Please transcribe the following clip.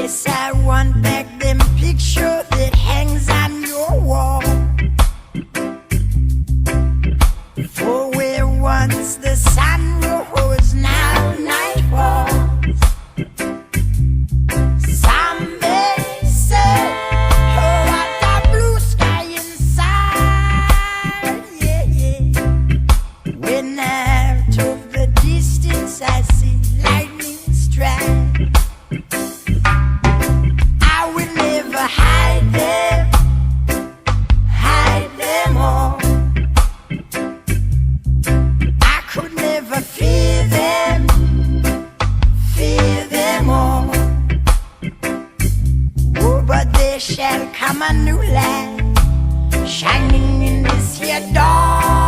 Yes, I want back them picture that hangs on your wall. For where once the sun rose, now night falls. Some may say, oh, what a blue sky inside. Yeah, yeah. When out of the distance I see lightning strike, I will never hide them all. I could never fear them all. Oh, but there shall come a new light, shining in this here dawn.